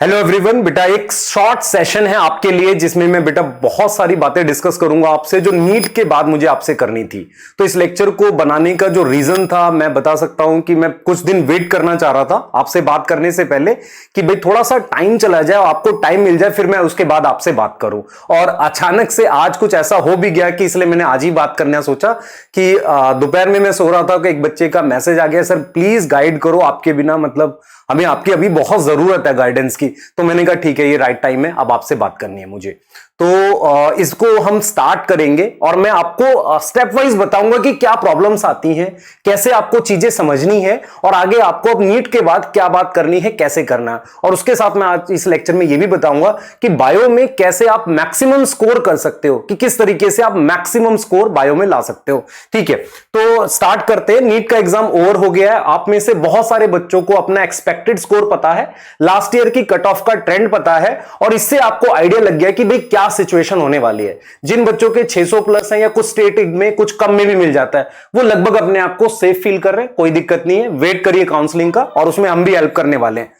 Hello everyone. बेटा एक short session है आपके लिए जिसमें मैं बेटा बहुत सारी बातें डिस्कस करूंगा आपसे जो नीट के बाद मुझे आपसे करनी थी। तो इस लेक्चर को बनाने का जो रीजन था मैं बता सकता हूं कि मैं कुछ दिन वेट करना चाह रहा था आपसे बात करने से पहले कि भाई थोड़ा सा टाइम चला जाए, आपको टाइम मिल जाए, फिर मैं उसके बाद आपसे बात करूं। और अचानक से आज कुछ ऐसा हो भी गया कि इसलिए मैंने आज ही बात करना सोचा कि दोपहर में मैं सो रहा था कि एक बच्चे का मैसेज आ गया, सर प्लीज गाइड करो, आपके बिना मतलब हमें आपकी अभी बहुत जरूरत है गाइडेंस की। तो मैंने कहा ठीक है, ये राइट टाइम है, अब आपसे बात करनी है मुझे। तो इसको हम स्टार्ट करेंगे और मैं आपको स्टेप वाइज बताऊंगा कि क्या प्रॉब्लम्स आती हैं, कैसे आपको चीजें समझनी है और आगे आपको अब नीट के बाद क्या बात करनी है, कैसे करना है। और उसके साथ मैं आज इस लेक्चर में यह भी बताऊंगा कि बायो में कैसे आप मैक्सिमम स्कोर कर सकते हो, कि किस तरीके से आप मैक्सिमम स्कोर बायो में ला सकते हो। ठीक है, तो स्टार्ट करते हैं। नीट का एग्जाम ओवर हो गया है। आप में से बहुत सारे बच्चों को अपना एक्सपेक्टेड स्कोर पता है, लास्ट ईयर की कट ऑफ का ट्रेंड पता है और इससे आपको आइडिया लग गया कि भाई क्या सिचुएशन होने वाली है। जिन बच्चों के 600 प्लस है या कुछ स्टेट में कुछ कम में भी मिल जाता है, वो लगभग अपने आप को सेफ फील कर रहे हैं, कोई दिक्कत नहीं है। वेट करिए काउंसलिंग का और उसमें हम भी हेल्प करने वाले हैं।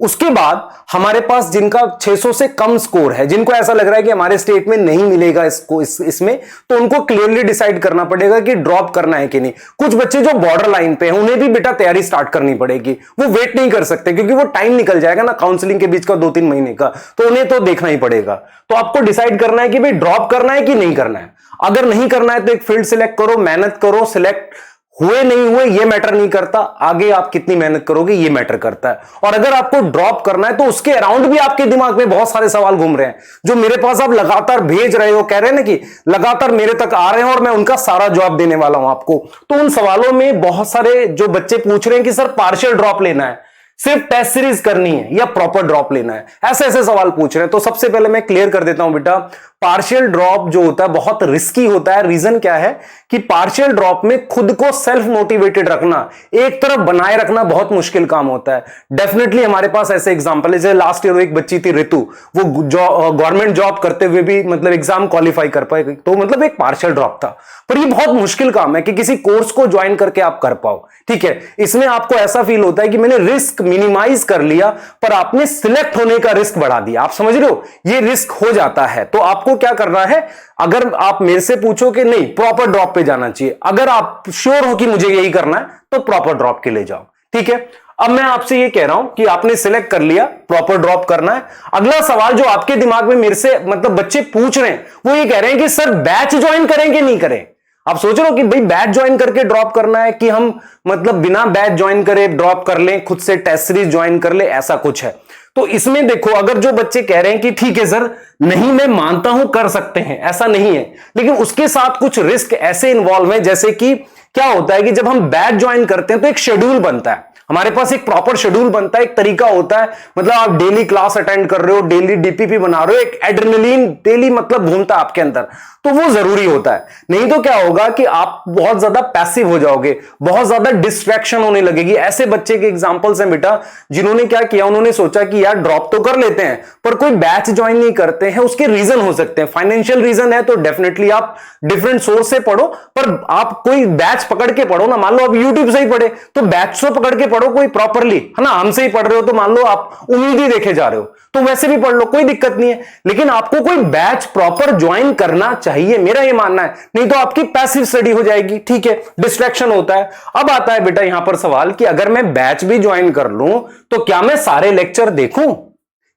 उसके बाद हमारे पास जिनका 600 से कम स्कोर है, जिनको ऐसा लग रहा है कि हमारे स्टेट में नहीं मिलेगा इसको इसमें, तो उनको क्लियरली डिसाइड करना पड़ेगा कि ड्रॉप करना है कि नहीं। कुछ बच्चे जो बॉर्डर लाइन पे हैं उन्हें भी बेटा तैयारी स्टार्ट करनी पड़ेगी, वो वेट नहीं कर सकते क्योंकि वो टाइम निकल जाएगा ना काउंसलिंग के बीच का 2-3 महीने का, तो उन्हें तो देखना ही पड़ेगा। तो आपको डिसाइड करना है कि भाई ड्रॉप करना है कि नहीं करना है। अगर नहीं करना है तो एक फील्ड सिलेक्ट करो, मेहनत करो, सिलेक्ट हुए नहीं हुए ये मैटर नहीं करता, आगे आप कितनी मेहनत करोगे ये मैटर करता है। और अगर आपको ड्रॉप करना है तो उसके अराउंड भी आपके दिमाग में बहुत सारे सवाल घूम रहे हैं जो मेरे पास आप लगातार भेज रहे हो, कह रहे हैं ना कि लगातार मेरे तक आ रहे हैं और मैं उनका सारा जवाब देने वाला हूं आपको। तो उन सवालों में बहुत सारे जो बच्चे पूछ रहे हैं कि सर पार्शियल ड्रॉप लेना है, सिर्फ टेस्ट सीरीज करनी है या प्रॉपर ड्रॉप लेना है, ऐसे ऐसे सवाल पूछ रहे हैं। तो सबसे पहले मैं क्लियर कर देता हूं बेटा, पार्शियल ड्रॉप जो होता है बहुत रिस्की होता है। रीजन क्या है कि पार्शियल ड्रॉप में खुद को सेल्फ मोटिवेटेड रखना, एक तरफ बनाए रखना बहुत मुश्किल काम होता है। डेफिनेटली हमारे पास ऐसे एग्जांपल है, जैसे लास्ट ईयर एक बच्ची थी ऋतु, वो गवर्नमेंट जॉब करते हुए भी मतलब एग्जाम क्वालिफाई कर पाए, तो मतलब एक पार्शियल ड्रॉप था। पर ये बहुत मुश्किल काम है कि किसी कोर्स को ज्वाइन करके आप कर पाओ। ठीक है, इसमें आपको ऐसा फील होता है कि मैंने रिस्क मिनिमाइज कर लिया पर आपने सिलेक्ट होने का रिस्क बढ़ा दिया। आप समझ रहे हो, ये रिस्क हो जाता है। तो आपको क्या करना है, अगर आप मेरे से पूछो कि नहीं प्रॉपर ड्रॉप पे जाना चाहिए, अगर आप श्योर हो कि मुझे यही करना है तो प्रॉपर ड्रॉप के लिए जाओ। ठीक है, अब मैं आपसे ये कह रहा हूं कि आपने सिलेक्ट कर लिया प्रॉपर ड्रॉप करना है। अगला सवाल जो आपके दिमाग में मेरे से मतलब बच्चे पूछ रहे हैं वो ये कह रहे हैं कि सर बैच ज्वाइन करें कि नहीं करें। आप सोच रहे हो कि भाई बैच ज्वाइन करके ड्रॉप करना है कि हम मतलब बिना बैच ज्वाइन करे ड्रॉप कर लें, खुद से टेस्ट सीरीज ज्वाइन कर ले, ऐसा कुछ है। तो इसमें देखो, अगर जो बच्चे कह रहे हैं कि ठीक है सर नहीं मैं मानता हूं कर सकते हैं, ऐसा नहीं है, लेकिन उसके साथ कुछ रिस्क ऐसे इन्वॉल्व है। जैसे कि क्या होता है कि जब हम बैच ज्वाइन करते हैं तो एक शेड्यूल बनता है, हमारे पास एक प्रॉपर शेड्यूल बनता है, एक तरीका होता है। मतलब आप डेली क्लास अटेंड कर रहे हो, डेली डीपीपी बना रहे हो, एक एड्रेनलिन डेली मतलब घूमता है आपके अंदर, तो वो जरूरी होता है। नहीं तो क्या होगा कि आप बहुत ज्यादा पैसिव हो जाओगे, बहुत ज्यादा डिस्ट्रैक्शन होने लगेगी। ऐसे बच्चे के एग्जांपल्स हैं बेटा जिन्होंने क्या किया, उन्होंने सोचा कि यार ड्रॉप तो कर लेते हैं पर कोई बैच ज्वाइन नहीं करते हैं। उसके रीजन हो सकते हैं, फाइनेंशियल रीजन है तो डेफिनेटली आप डिफरेंट सोर्स से पढ़ो, पर आप कोई बैच पकड़ के पढ़ो ना। मान लो आप यूट्यूब से ही पढ़े तो बैच से पकड़ के पढ़ो कोई प्रॉपरली, है ना। हमसे ही पढ़ रहे हो तो मान लो आप उम्मीद ही देखे जा रहे हो तो वैसे भी पढ़ लो, कोई दिक्कत नहीं है, लेकिन आपको कोई बैच प्रॉपर ज्वाइन करना चाहिए, मेरा ये मानना है। नहीं तो आपकी पैसिव स्टडी हो जाएगी। ठीक है, डिस्ट्रैक्शन होता है। अब आता है बेटा यहां पर सवाल कि अगर मैं बैच भी ज्वाइन कर लूं तो क्या मैं सारे लेक्चर देखूं,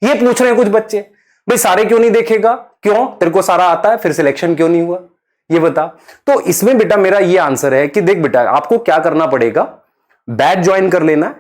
ये पूछ रहे हैं कुछ बच्चे। भाई सारे क्यों नहीं देखेगा, क्यों, तेरे को सारा आता है फिर सिलेक्शन क्यों नहीं हुआ, ये बता। तो इसमें बेटा मेरा ये आंसर है कि देख बेटा आपको क्या करना पड़ेगा, बैच ज्वाइन कर लेना,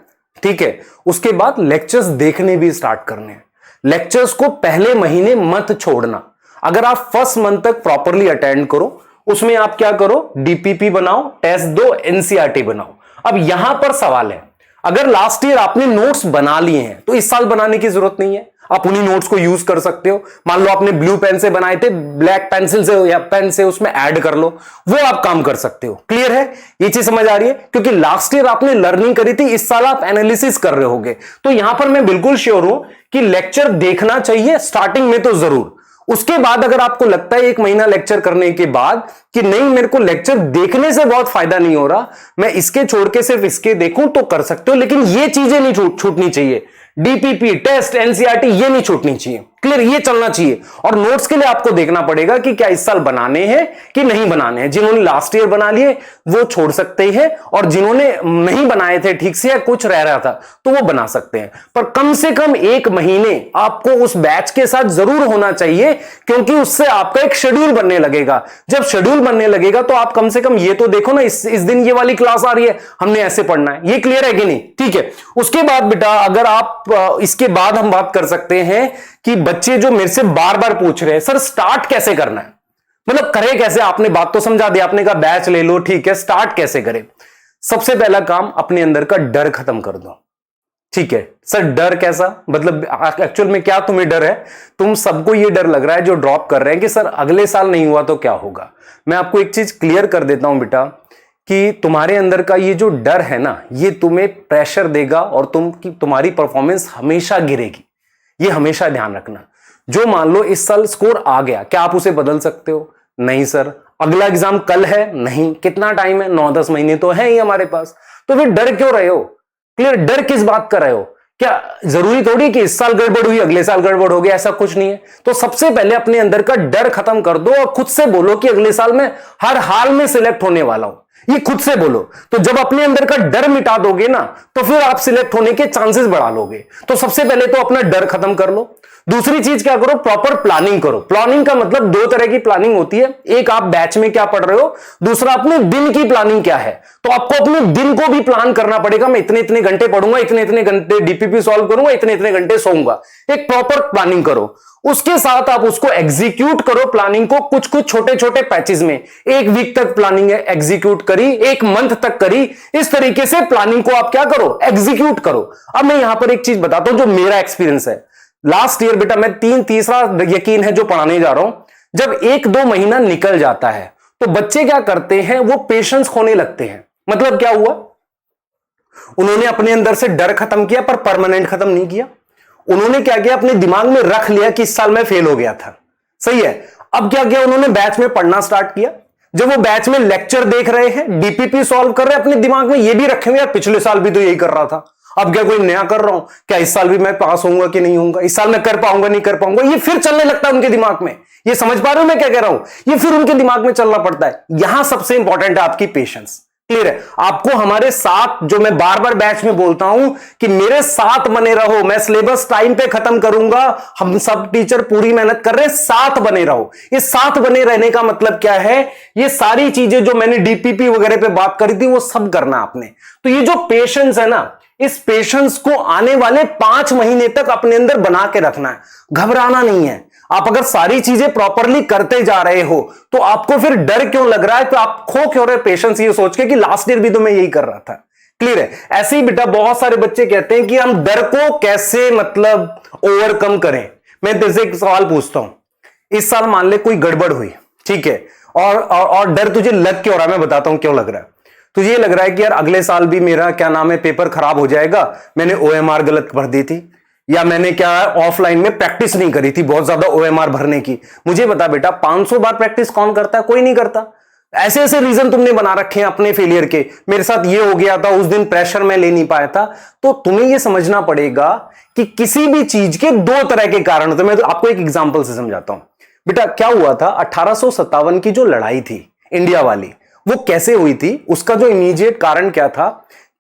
ठीक है, उसके बाद लेक्चर्स देखने भी स्टार्ट करने हैं। लेक्चर्स को पहले महीने मत छोड़ना। अगर आप फर्स्ट मंथ तक प्रॉपरली अटेंड करो, उसमें आप क्या करो, डीपीपी बनाओ, टेस्ट दो, एनसीईआरटी बनाओ। अब यहां पर सवाल है, अगर लास्ट ईयर आपने नोट्स बना लिए हैं तो इस साल बनाने की जरूरत नहीं है, आप उन्हीं नोट्स को यूज कर सकते हो। मान लो आपने ब्लू पेन से बनाए थे, ब्लैक पेंसिल से या पेन से उसमें ऐड कर लो, वो आप काम कर सकते हो। क्लियर है, ये चीज समझ आ रही है, क्योंकि लास्ट ईयर आपने लर्निंग करी थी, इस साल आप एनालिसिस कर रहे होगे। तो यहां पर मैं बिल्कुल श्योर हूं कि लेक्चर देखना चाहिए स्टार्टिंग में तो जरूर। उसके बाद अगर आपको लगता है 1 महीना लेक्चर करने के बाद कि नहीं मेरे को लेक्चर देखने से बहुत फायदा नहीं हो रहा, मैं इसके छोड़ के सिर्फ इसके देखूं, तो कर सकते हो, लेकिन ये चीजें नहीं छूटनी चाहिए। डीपीपी, टेस्ट, एनसीईआरटी ये नहीं छूटनी चाहिए। क्लियर, ये चलना चाहिए। और नोट्स के लिए आपको देखना पड़ेगा कि क्या इस साल बनाने हैं कि नहीं बनाने हैं। जिन्होंने लास्ट ईयर बना लिए वो छोड़ सकते हैं, और जिन्होंने नहीं बनाए थे ठीक से या कुछ रह रहा था तो वो बना सकते हैं। पर कम से कम 1 महीने आपको उस बैच के साथ जरूर होना चाहिए, क्योंकि उससे आपका एक शेड्यूल बनने लगेगा। जब शेड्यूल बनने लगेगा तो आप कम से कम ये तो देखो ना, इस दिन ये वाली क्लास आ रही है, हमने ऐसे पढ़ना है। ये क्लियर है कि नहीं? ठीक है। उसके बाद बेटा अगर आप इसके बाद हम बात कर सकते हैं कि बच्चे जो मेरे से बार बार पूछ रहे हैं सर स्टार्ट कैसे करना है, मतलब करे कैसे। आपने बात तो समझा दी, आपने कहा बैच ले लो, ठीक है, स्टार्ट कैसे करें। सबसे पहला काम, अपने अंदर का डर खत्म कर दो। ठीक है सर, डर कैसा, मतलब एक्चुअल में क्या तुम्हें डर है? तुम सबको ये डर लग रहा है जो ड्रॉप कर रहे हैं कि सर अगले साल नहीं हुआ तो क्या होगा। मैं आपको एक चीज क्लियर कर देता हूं बेटा, कि तुम्हारे अंदर का ये जो डर है ना, ये तुम्हें प्रेशर देगा और तुम्हारी परफॉर्मेंस हमेशा गिरेगी। ये हमेशा ध्यान रखना। जो मान लो इस साल स्कोर आ गया, क्या आप उसे बदल सकते हो? नहीं सर। अगला एग्जाम कल है? नहीं। कितना टाइम है? 9-10 महीने तो है ही हमारे पास। तो फिर डर क्यों रहे हो? क्लियर, डर किस बात कर रहे हो? क्या जरूरी थोड़ी कि इस साल गड़बड़ हुई अगले साल गड़बड़ हो गया, ऐसा कुछ नहीं है। तो सबसे पहले अपने अंदर का डर खत्म कर दो और खुद से बोलो कि अगले साल मैं हर हाल में सिलेक्ट होने वाला हूं। ये खुद से बोलो। तो जब अपने अंदर का डर मिटा दोगे ना, तो फिर आप सिलेक्ट होने के चांसेस बढ़ा लोगे। तो सबसे पहले तो अपना डर खत्म कर लो। दूसरी चीज क्या करो, प्रॉपर प्लानिंग करो। प्लानिंग का मतलब 2 तरह की प्लानिंग होती है। एक आप बैच में क्या पढ़ रहे हो, दूसरा अपने दिन की प्लानिंग क्या है। तो आपको अपने दिन को भी प्लान करना पड़ेगा। मैं इतने इतने घंटे पढ़ूंगा, इतने इतने घंटे डीपीपी सॉल्व करूंगा, इतने इतने घंटे सोऊंगा। एक प्रॉपर प्लानिंग करो। उसके साथ आप उसको एग्जीक्यूट करो प्लानिंग को कुछ कुछ छोटे छोटे पैचेस में। 1 वीक तक प्लानिंग एग्जीक्यूट करी, 1 मंथ तक करी। इस तरीके से प्लानिंग को आप क्या करो, एग्जीक्यूट करो। अब मैं यहां पर एक चीज बताता हूं जो मेरा एक्सपीरियंस है। लास्ट ईयर बेटा मैं तीसरा यकीन है जो पढ़ाने जा रहा हूं, जब 1-2 महीना निकल जाता है तो बच्चे क्या करते हैं, वो पेशेंस खोने लगते हैं। मतलब क्या हुआ, उन्होंने अपने अंदर से डर खत्म किया पर परमानेंट खत्म नहीं किया। उन्होंने क्या किया, अपने दिमाग में रख लिया कि इस साल मैं फेल हो गया था। सही है। अब क्या किया, उन्होंने बैच में पढ़ना स्टार्ट किया। जब वो बैच में लेक्चर देख रहे हैं, डीपीपी सॉल्व कर रहे हैं, अपने दिमाग में ये भी रखे हुए यार पिछले साल भी तो यही कर रहा था, अब क्या कोई नया कर रहा हूं, क्या इस साल भी मैं पास होऊंगा कि नहीं होऊंगा, इस साल मैं कर पाऊंगा नहीं कर पाऊंगा। ये फिर चलने लगता है उनके दिमाग में। ये समझ पा रहे हो मैं क्या कह रहा हूं? ये फिर उनके दिमाग में चलना पड़ता है। यहां सबसे इंपॉर्टेंट है आपकी पेशेंस। क्लियर है? आपको हमारे साथ, जो मैं बार बार बैच में बोलता हूं कि मेरे साथ बने रहो, मैं सिलेबस टाइम पे खत्म करूंगा, हम सब टीचर पूरी मेहनत कर रहे हैं, साथ बने रहो। इस साथ बने रहने का मतलब क्या है, ये सारी चीजें जो मैंने डीपीपी वगैरह पे बात करी थी वो सब करना आपने। तो ये जो पेशेंस है ना, इस पेशेंस को आने वाले 5 महीने तक अपने अंदर बना के रखना है। घबराना नहीं है। आप अगर सारी चीजें प्रॉपरली करते जा रहे हो तो आपको फिर डर क्यों लग रहा है, तो आप खो क्यों रहे पेशेंस ये सोच के कि लास्ट ईयर भी तो मैं यही कर रहा था। क्लियर है? ऐसे ही बेटा बहुत सारे बच्चे कहते हैं कि हम डर को कैसे मतलब ओवरकम करें। मैं तेरे से एक सवाल पूछता हूं, इस साल मान ले कोई गड़बड़ हुई, ठीक है, और डर तुझे लग क्यों रहा है, मैं बताता हूं क्यों लग रहा है। तुझे ये लग रहा है कि यार अगले साल भी मेरा क्या नाम है पेपर खराब हो जाएगा, मैंने ओएमआर गलत भर दी थी, या मैंने क्या ऑफलाइन में प्रैक्टिस नहीं करी थी बहुत ज्यादा ओएमआर भरने की। मुझे बता बेटा 500 बार प्रैक्टिस कौन करता है? कोई नहीं करता। ऐसे ऐसे रीजन तुमने बना रखे हैं अपने फेलियर के, मेरे साथ ये हो गया था, उस दिन प्रेशर मैं ले नहीं पाया था। तो तुम्हें ये समझना पड़ेगा कि किसी भी चीज के 2 तरह के कारण होते हैं। मैं तो आपको एक एग्जाम्पल से समझाता हूं बेटा। क्या हुआ था, 1857 की जो लड़ाई थी इंडिया वाली, वो कैसे हुई थी, उसका जो इमीडिएट कारण क्या था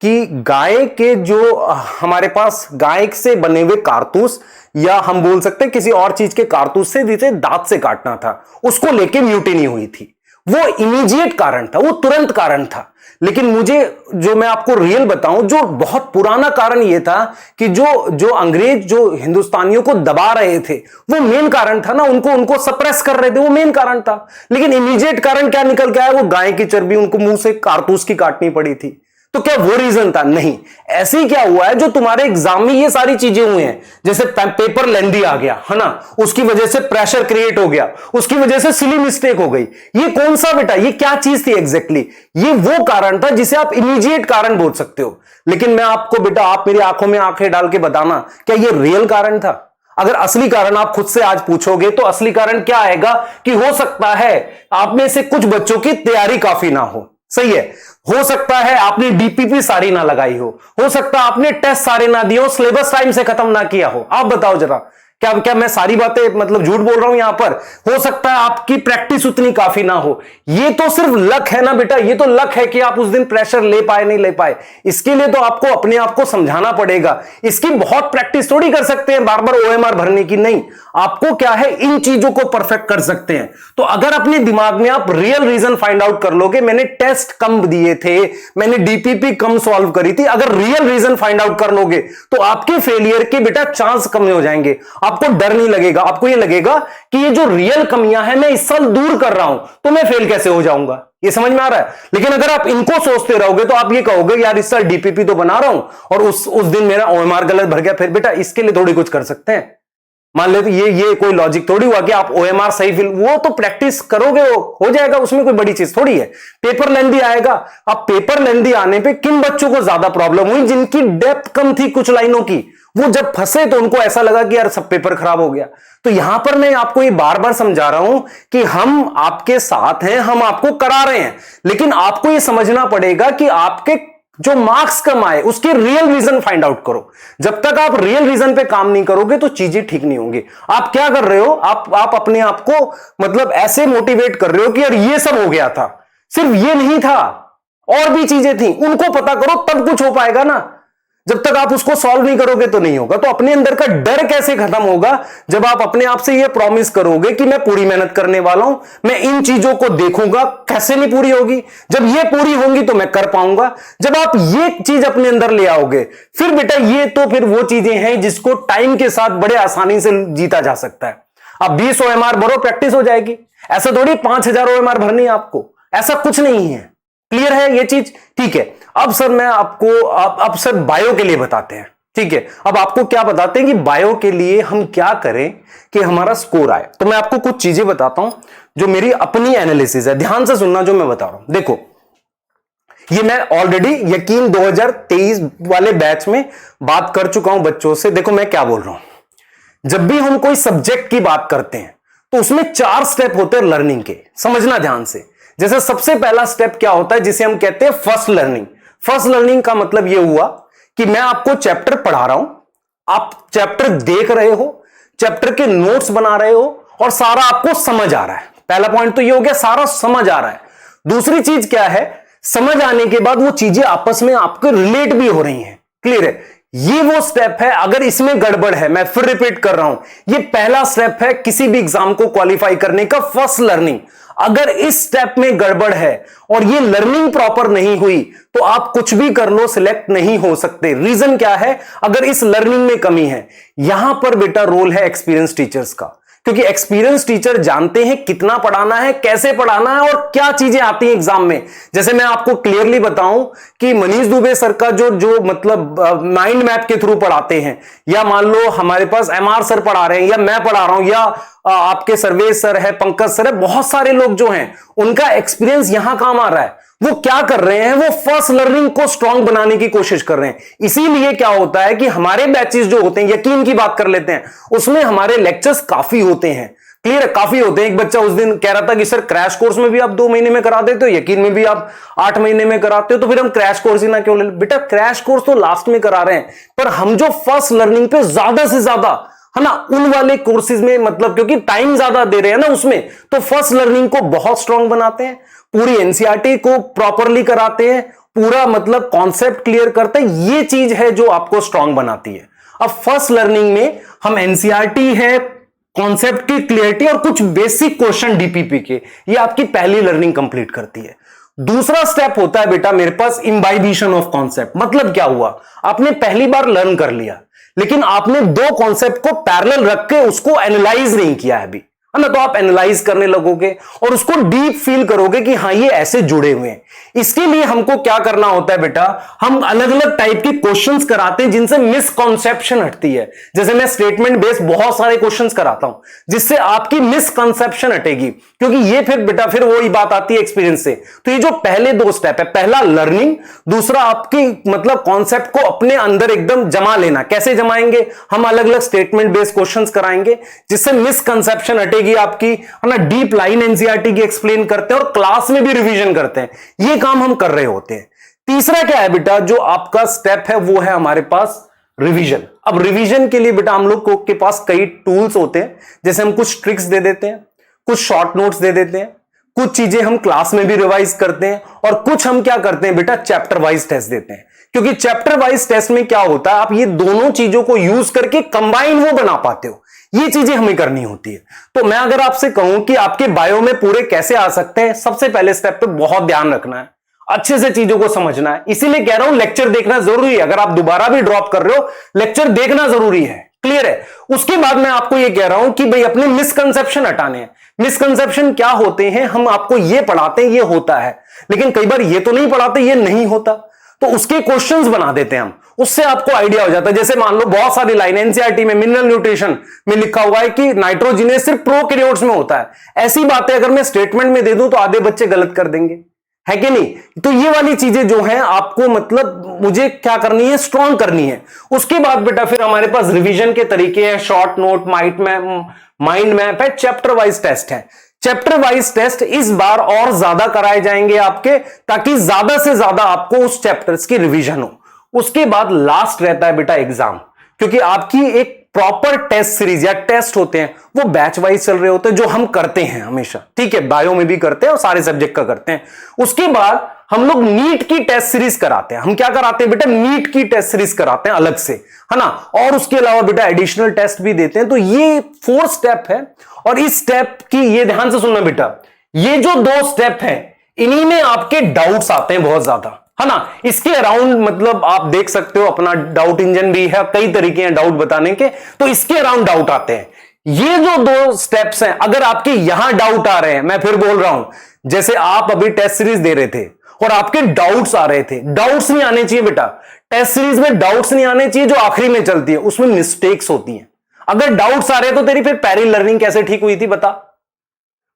कि गाय के जो हमारे पास गाय से बने हुए कारतूस, या हम बोल सकते हैं किसी और चीज के कारतूस से जिसे दांत से काटना था, उसको लेके म्यूटिनी हुई थी। वो इमीडिएट कारण था, वो तुरंत कारण था। लेकिन मुझे जो मैं आपको रियल बताऊं, जो बहुत पुराना कारण ये था कि जो अंग्रेज जो हिंदुस्तानियों को दबा रहे थे, वो मेन कारण था ना, उनको सप्रेस कर रहे थे, वो मेन कारण था। लेकिन इमीडिएट कारण क्या निकल के आया, वो गाय की चर्बी उनको मुंह से कारतूस की काटनी पड़ी थी। तो क्या वो रीजन था? नहीं। ऐसे ही क्या हुआ है, जो तुम्हारे एग्जाम में ये सारी चीजें हुई हैं, जैसे पेपर लेंदी आ गया है ना, उसकी वजह से प्रेशर क्रिएट हो गया, उसकी वजह से सिली मिस्टेक हो गई। ये कौन सा बेटा, ये क्या चीज थी एग्जैक्टली? ये वो कारण था जिसे आप इमीडिएट कारण बोल सकते हो। लेकिन मैं आपको बेटा, आप मेरी आंखों में आंखें डाल के बताना, क्या ये रियल कारण था? अगर असली कारण आप खुद से आज पूछोगे तो असली कारण क्या आएगा कि हो सकता है आप में से कुछ बच्चों की तैयारी काफी ना हो। सही है। हो सकता है आपने डीपीपी सारी ना लगाई हो सकता है आपने टेस्ट सारे ना दिए हो, सिलेबस टाइम से खत्म ना किया हो। आप बताओ जरा, क्या क्या मैं सारी बातें मतलब झूठ बोल रहा हूं यहां पर? हो सकता है आपकी प्रैक्टिस उतनी काफी ना हो। ये तो सिर्फ लक है ना बेटा, ये तो लक है कि आप उस दिन प्रेशर ले पाए नहीं ले पाए। इसके लिए तो आपको अपने आप को समझाना पड़ेगा। इसकी बहुत प्रैक्टिस थोड़ी कर सकते हैं बार बार ओएमआर भरने की, नहीं। आपको क्या है, इन चीजों को परफेक्ट कर सकते हैं। तो अगर अपने दिमाग में आप रियल रीजन फाइंड आउट कर लोगे, मैंने टेस्ट कम दिए थे, मैंने डीपीपी कम सॉल्व करी थी, अगर रियल रीजन फाइंड आउट कर लोगे तो आपके फेलियर के बेटा चांस कम हो जाएंगे। आपको डर नहीं लगेगा, आपको ये लगेगा कि ये जो रियल कमियां हैं मैं इस साल दूर कर रहा हूं, तो मैं फेल कैसे हो जाऊंगा। ये समझ में आ रहा है? लेकिन अगर आप इनको सोचते रहोगे तो आप ये कहोगे यार इस साल डीपीपी तो बना रहा हूं और उस दिन मेरा ओएमआर गलत भर गया। फिर बेटा इसके लिए थोड़ी कुछ कर सकते हैं। मान ले तो ये कोई लॉजिक थोड़ी हुआ कि आप ओएमआर सही फिल, वो तो प्रैक्टिस करोगे हो जाएगा, उसमें कोई बड़ी चीज थोड़ी है। पेपर लेंथी आएगा। अब पेपर लेंथी आने पे किन बच्चों को ज्यादा प्रॉब्लम हुई? जिनकी डेप्थ कम थी कुछ लाइनों की, वो जब फंसे तो उनको ऐसा लगा कि यार सब पेपर खराब हो गया। तो यहां पर मैं आपको ये बार बार समझा रहा हूं कि हम आपके साथ हैं, हम आपको करा रहे हैं, लेकिन आपको ये समझना पड़ेगा कि आपके जो मार्क्स कम आए उसके रियल रीजन फाइंड आउट करो। जब तक आप रियल रीजन पे काम नहीं करोगे तो चीजें ठीक नहीं होंगी। आप क्या कर रहे हो, आप अपने आप को मतलब ऐसे मोटिवेट कर रहे हो कि यार ये सब हो गया था, सिर्फ ये नहीं था और भी चीजें थी, उनको पता करो तब कुछ हो पाएगा ना। जब तक आप उसको सॉल्व नहीं करोगे तो नहीं होगा। तो अपने अंदर का डर कैसे खत्म होगा? जब आप अपने आप से ये प्रॉमिस करोगे कि मैं पूरी मेहनत करने वाला हूं, मैं इन चीजों को देखूंगा। कैसे नहीं पूरी होगी? जब ये पूरी होंगी तो मैं कर पाऊंगा। जब आप ये चीज अपने अंदर ले आओगे फिर बेटा ये तो फिर वो चीजें हैं जिसको टाइम के साथ बड़े आसानी से जीता जा सकता है। अब 20 ओएमआर भरो, प्रैक्टिस हो जाएगी। ऐसा थोड़ी 5000 ओएमआर भरनी है आपको, ऐसा कुछ नहीं है। क्लियर है ये चीज? ठीक है। अब सर मैं आपको अब सर बायो के लिए बताते हैं। ठीक है, अब आपको क्या बताते हैं कि बायो के लिए हम क्या करें कि हमारा स्कोर आए। तो मैं आपको कुछ चीजें बताता हूं जो मेरी अपनी एनालिसिस है। ध्यान से सुनना जो मैं बता रहा हूं। देखो, ये मैं ऑलरेडी यकीन 2023 वाले बैच में बात कर चुका हूं बच्चों से। देखो मैं क्या बोल रहा हूं, जब भी हम कोई सब्जेक्ट की बात करते हैं तो उसमें 4 स्टेप होते हैं लर्निंग के। समझना ध्यान से। जैसे सबसे पहला स्टेप क्या होता है, जिसे हम कहते हैं फर्स्ट लर्निंग। फर्स्ट लर्निंग का मतलब यह हुआ कि मैं आपको चैप्टर पढ़ा रहा हूं, आप चैप्टर देख रहे हो, चैप्टर के नोट्स बना रहे हो और सारा आपको समझ आ रहा है। पहला पॉइंट तो यह हो गया, सारा समझ आ रहा है। दूसरी चीज क्या है, समझ आने के बाद वो चीजें आपस में आपको रिलेट भी हो रही हैं। क्लियर है? ये वो स्टेप है। अगर इसमें गड़बड़ है, मैं फिर रिपीट कर रहा हूं, ये पहला स्टेप है किसी भी एग्जाम को क्वालिफाई करने का, फर्स्ट लर्निंग। अगर इस स्टेप में गड़बड़ है और ये लर्निंग प्रॉपर नहीं हुई तो आप कुछ भी कर लो, सिलेक्ट नहीं हो सकते। रीजन क्या है? अगर इस लर्निंग में कमी है, यहां पर बेटा रोल है एक्सपीरियंस टीचर्स का, क्योंकि एक्सपीरियंस टीचर जानते हैं कितना पढ़ाना है, कैसे पढ़ाना है और क्या चीजें आती हैं एग्जाम में। जैसे मैं आपको क्लियरली बताऊं कि मनीष दुबे सर का जो मतलब माइंड मैप के थ्रू पढ़ाते हैं, या मान लो हमारे पास एमआर सर पढ़ा रहे हैं, या मैं पढ़ा रहा हूं, या आपके सर्वेश सर है, पंकज सर है, बहुत सारे लोग जो हैं उनका एक्सपीरियंस यहां काम आ रहा है। वो क्या कर रहे हैं? वो फर्स्ट लर्निंग को स्ट्रांग बनाने की कोशिश कर रहे हैं। इसीलिए क्या होता है कि हमारे बैचेस जो होते हैं, यकीन की बात कर लेते हैं, उसमें हमारे लेक्चर्स काफी होते हैं। क्लियर है? काफी होते हैं। एक बच्चा उस दिन कह रहा था कि सर क्रैश कोर्स में भी आप 2 महीने में करा देते हो, यकीन में भी आप 8 महीने में कराते हो, तो फिर हम क्रैश कोर्स ही ना क्यों ले? बेटा क्रैश कोर्स तो लास्ट में करा रहे हैं, पर हम जो फर्स्ट लर्निंग पे ज्यादा से ज्यादा है ना, उन वाले कोर्सेज में मतलब क्योंकि टाइम ज्यादा दे रहे हैं ना उसमें, तो फर्स्ट लर्निंग को बहुत स्ट्रांग बनाते हैं, पूरी एनसीईआरटी को प्रॉपरली कराते हैं, पूरा मतलब कॉन्सेप्ट क्लियर करते हैं। ये चीज है जो आपको स्ट्रांग बनाती है। अब फर्स्ट लर्निंग में हम एनसीईआरटी है, कॉन्सेप्ट की क्लियरिटी और कुछ बेसिक क्वेश्चन डीपीपी के, ये आपकी पहली लर्निंग कंप्लीट करती है। दूसरा स्टेप होता है बेटा मेरे पास इम्बाइबिशन ऑफ कॉन्सेप्ट। मतलब क्या हुआ, आपने पहली बार लर्न कर लिया, लेकिन आपने 2 कॉन्सेप्ट को पैरेलल रख के उसको एनालाइज नहीं किया है अभी, है ना। तो आप एनालाइज करने लगोगे और उसको डीप फील करोगे कि हाँ ये ऐसे जुड़े हुए हैं। इसके लिए हमको क्या करना होता है बेटा, हम अलग अलग टाइप के क्वेश्चंस कराते हैं जिनसे मिसकॉन्सेप्शन हटती है। जैसे मैं स्टेटमेंट बेस्ड बहुत सारे क्वेश्चंस कराता हूं जिससे आपकी मिसकॉन्सेप्शन हटेगी, क्योंकि ये फिर बेटा फिर वही बात आती है एक्सपीरियंस से। तो ये जो पहले 2 स्टेप है, पहला लर्निंग, दूसरा आपकी मतलब कॉन्सेप्ट को अपने अंदर एकदम जमा लेना। कैसे जमाएंगे? हम अलग अलग स्टेटमेंट बेस्ड क्वेश्चंस कराएंगे जिससे मिसकॉन्सेप्शन हटेगी आपकी, है ना। डीप लाइन एनसीईआरटी की एक्सप्लेन करते हैं और क्लास में भी रिवीजन करते हैं। ये काम हम कर रहे होते हैं। तीसरा क्या है बेटा, जो आपका स्टेप है वो है हमारे पास रिवीजन। अब रिवीजन के लिए बेटा हम लोग के पास कई टूल्स होते हैं, जैसे हम कुछ ट्रिक्स दे देते हैं, कुछ शॉर्ट नोट्स दे देते हैं, कुछ चीजें हम क्लास में भी रिवाइज करते हैं, और कुछ हम क्या करते हैं बेटा, चैप्टर वाइज टेस्ट देते हैं। क्योंकि चैप्टर वाइज टेस्ट में क्या होता है, आप ये दोनों चीजों को यूज करके कंबाइन वो बना पाते हो, ये चीजें हमें करनी होती है। तो मैं अगर आपसे कहूं कि आपके बायो में पूरे कैसे आ सकते हैं, सबसे पहले स्टेप पे बहुत ध्यान रखना है, अच्छे से चीजों को समझना है। इसीलिए कह रहा हूं लेक्चर देखना जरूरी है। अगर आप दोबारा भी ड्रॉप कर रहे हो, लेक्चर देखना जरूरी है। क्लियर है? उसके बाद मैं आपको यह कह रहा हूं कि भाई अपने मिसकंसेप्शन हटाने हैं। मिसकंसेप्शन क्या होते हैं, हम आपको ये पढ़ाते हैं ये होता है, लेकिन कई बार ये तो नहीं पढ़ाते ये नहीं होता, तो उसके क्वेश्चंस बना देते हैं हम, उससे आपको आइडिया हो जाता है। जैसे मान लो बहुत सारी लाइन एनसीईआरटी में मिनरल न्यूट्रिशन में लिखा हुआ है कि नाइट्रोजिनेस सिर्फ प्रोकैरियोट्स में होता है। ऐसी बातें अगर मैं स्टेटमेंट में दे दूं तो आधे बच्चे गलत कर देंगे, है कि नहीं? तो ये वाली चीजें जो हैं आपको मतलब मुझे क्या करनी है, स्ट्रॉन्ग करनी है। उसके बाद बेटा फिर हमारे पास रिवीजन के तरीके हैं, शॉर्ट नोट, माइंड मैप है, चैप्टर वाइज टेस्ट है। चैप्टर वाइज टेस्ट इस बार और ज्यादा कराए जाएंगे आपके, ताकि ज्यादा से ज्यादा आपको उस चैप्टर्स की रिवीजन हो। उसके बाद लास्ट रहता है बेटा एग्जाम, क्योंकि आपकी एक प्रॉपर टेस्ट सीरीज या टेस्ट होते हैं वो बैच वाइज चल रहे होते हैं, जो हम करते हैं हमेशा, ठीक है, बायो में भी करते हैं और सारे सब्जेक्ट का करते हैं। उसके बाद हम लोग नीट की टेस्ट सीरीज कराते हैं। हम क्या कराते हैं बेटा, नीट की टेस्ट सीरीज कराते हैं अलग से, है ना, और उसके अलावा बेटा एडिशनल टेस्ट भी देते हैं। तो ये 4 स्टेप है, और इस स्टेप की ये ध्यान से सुनना बेटा, ये जो 2 स्टेप हैं इन्हीं में आपके डाउट्स आते हैं बहुत ज्यादा, है ना। इसके अराउंड मतलब आप देख सकते हो अपना डाउट इंजन भी है, कई तरीके हैं डाउट बताने के, तो इसके अराउंड डाउट आते हैं। ये जो 2 स्टेप्स हैं, अगर आपके यहां डाउट आ रहे हैं, मैं फिर बोल रहा हूं, जैसे आप अभी टेस्ट सीरीज दे रहे थे और आपके डाउट्स आ रहे थे, डाउट्स नहीं आने चाहिए बेटा। टेस्ट सीरीज में डाउट्स नहीं आने चाहिए, जो आखिरी में चलती है उसमें मिस्टेक्स होती हैं। अगर डाउट्स आ रहे हैं तो तेरी फिर पैरेलल लर्निंग कैसे ठीक हुई थी, बता,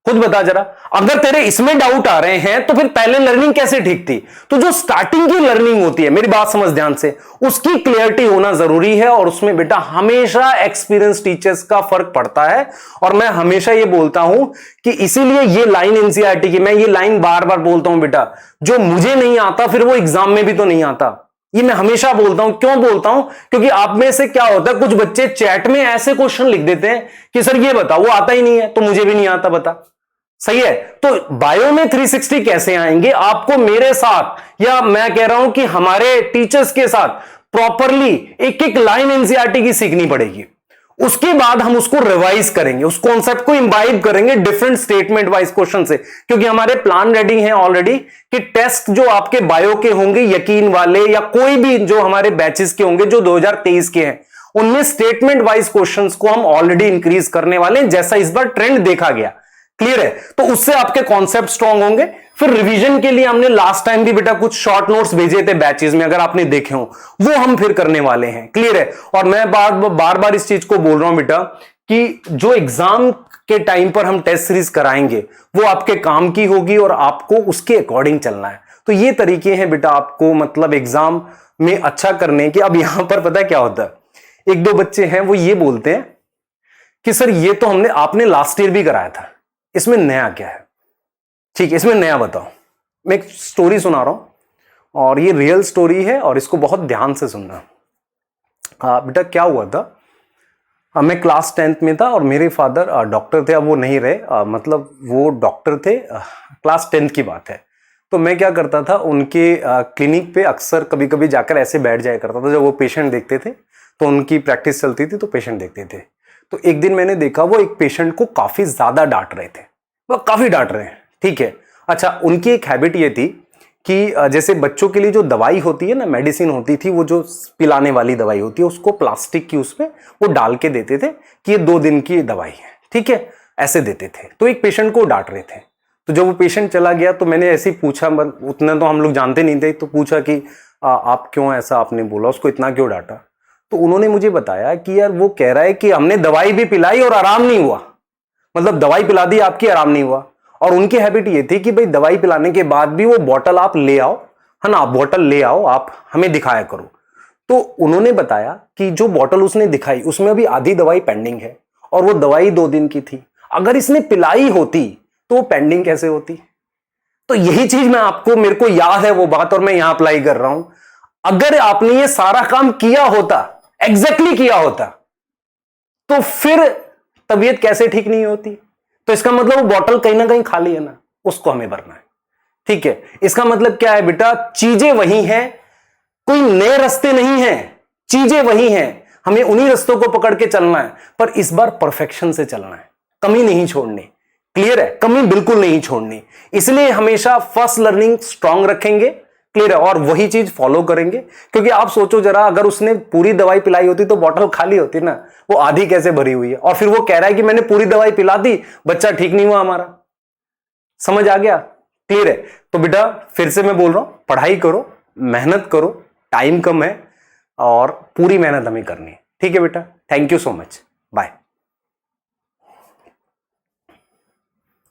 खुद बता जरा। अगर तेरे इसमें डाउट आ रहे हैं तो फिर पहले लर्निंग कैसे ठीक थी? तो जो स्टार्टिंग की लर्निंग होती है, मेरी बात समझ ध्यान से, उसकी क्लियरिटी होना जरूरी है, और उसमें बेटा हमेशा एक्सपीरियंस टीचर्स का फर्क पड़ता है। और मैं हमेशा ये बोलता हूं कि इसीलिए ये लाइन एनसीईआरटी की, मैं ये लाइन बार बार बोलता हूं बेटा, जो मुझे नहीं आता फिर वो एग्जाम में भी तो नहीं आता। ये मैं हमेशा बोलता हूं। क्यों बोलता हूं? क्योंकि आप में से क्या होता है, कुछ बच्चे चैट में ऐसे क्वेश्चन लिख देते हैं कि सर ये बता, वो आता ही नहीं है, तो मुझे भी नहीं आता, बता। सही है? तो बायो में 360 कैसे आएंगे? आपको मेरे साथ, या मैं कह रहा हूं कि हमारे टीचर्स के साथ प्रॉपरली एक एक लाइन एनसीईआरटी की सीखनी पड़ेगी। उसके बाद हम उसको रिवाइज करेंगे, उस कॉन्सेप्ट को इंबाइब करेंगे डिफरेंट स्टेटमेंट वाइज क्वेश्चन से, क्योंकि हमारे प्लान रेडी हैं ऑलरेडी कि टेस्ट जो आपके बायो के होंगे, यकीन वाले या कोई भी जो हमारे बैचेस के होंगे जो 2023 के हैं, उनमें स्टेटमेंट वाइज क्वेश्चंस को हम ऑलरेडी इंक्रीज करने वाले हैं, जैसा इस बार ट्रेंड देखा गया। क्लियर है? तो उससे आपके कॉन्सेप्ट स्ट्रांग होंगे। फिर रिवीजन के लिए हमने लास्ट टाइम भी बेटा कुछ शॉर्ट नोट्स भेजे थे बैचेस में, अगर आपने देखे हो, वो हम फिर करने वाले हैं। क्लियर है? और मैं बार बार इस चीज को बोल रहा हूं बेटा कि जो एग्जाम के टाइम पर हम टेस्ट सीरीज कराएंगे वो आपके काम की होगी, और आपको उसके अकॉर्डिंग चलना है। तो ये तरीके हैं बेटा आपको मतलब एग्जाम में अच्छा करने के। अब यहां पर पता है क्या होता है, 1-2 बच्चे हैं वो ये बोलते हैं कि सर ये तो आपने लास्ट ईयर भी कराया था, इसमें नया क्या है? ठीक है, इसमें नया बताओ। मैं एक स्टोरी सुना रहा हूं, और ये रियल स्टोरी है, और इसको बहुत ध्यान से सुनना। बेटा क्या हुआ था, मैं क्लास 10th में था, और मेरे फादर डॉक्टर थे, अब वो नहीं रहे, मतलब वो डॉक्टर थे, क्लास 10th की बात है। तो मैं क्या करता था, उनके क्लिनिक पे अक्सर कभी कभी जाकर ऐसे बैठ जाया करता था। जब वो पेशेंट देखते थे तो उनकी प्रैक्टिस चलती थी, तो पेशेंट देखते थे। तो एक दिन मैंने देखा वो एक पेशेंट को काफी ज्यादा डांट रहे थे, वो काफी डांट रहे हैं, ठीक है। अच्छा, उनकी एक हैबिट ये थी कि जैसे बच्चों के लिए जो दवाई होती है ना, मेडिसिन होती थी, वो जो पिलाने वाली दवाई होती है, उसको प्लास्टिक की उसमें वो डाल के देते थे कि ये 2 दिन की दवाई है, ठीक है, ऐसे देते थे। तो एक पेशेंट को डांट रहे थे। तो जब वो पेशेंट चला गया तो मैंने ऐसे ही पूछा, उतना तो हम लोग जानते नहीं थे, तो पूछा कि आप क्यों ऐसा आपने बोला, उसको इतना क्यों डांटा? तो उन्होंने मुझे बताया कि यार वो कह रहा है कि हमने दवाई भी पिलाई और आराम नहीं हुआ, मतलब दवाई पिला दी आपकी, आराम नहीं हुआ। और उनकी हैबिट ये थी कि भाई दवाई पिलाने के बाद भी वो बॉटल आप ले आओ, है ना, आप बॉटल ले आओ, आप हमें दिखाया करो। तो उन्होंने बताया कि जो बॉटल उसने दिखाई उसमें अभी आधी दवाई पेंडिंग है, और वो दवाई 2 दिन की थी। अगर इसने पिलाई होती तो वो पेंडिंग कैसे होती? तो यही चीज मैं आपको, मेरे को याद है वो बात और मैं यहां अप्लाई कर रहा हूं। अगर आपने ये सारा काम किया होता, एग्जैक्टली किया होता, तो फिर तबीयत कैसे ठीक नहीं होती? तो इसका मतलब वो बॉटल कहीं ना कहीं खाली है ना, उसको हमें भरना है। ठीक है, इसका मतलब क्या है बेटा, चीजें वही हैं, कोई नए रास्ते नहीं हैं, चीजें वही हैं, हमें उन्हीं रास्तों को पकड़ के चलना है, पर इस बार परफेक्शन से चलना है, कमी नहीं छोड़नी। क्लियर है? कमी बिल्कुल नहीं छोड़नी। इसलिए हमेशा फर्स्ट लर्निंग स्ट्रांग रखेंगे। क्लियर है? और वही चीज फॉलो करेंगे। क्योंकि आप सोचो जरा, अगर उसने पूरी दवाई पिलाई होती तो बॉटल खाली होती ना, वो आधी कैसे भरी हुई है, और फिर वो कह रहा है कि मैंने पूरी दवाई पिला दी, बच्चा ठीक नहीं हुआ हमारा। समझ आ गया? क्लियर है? तो बेटा फिर से मैं बोल रहा हूं, पढ़ाई करो, मेहनत करो, टाइम कम है और पूरी मेहनत हमें करनी है। ठीक है बेटा, thank you so much, bye.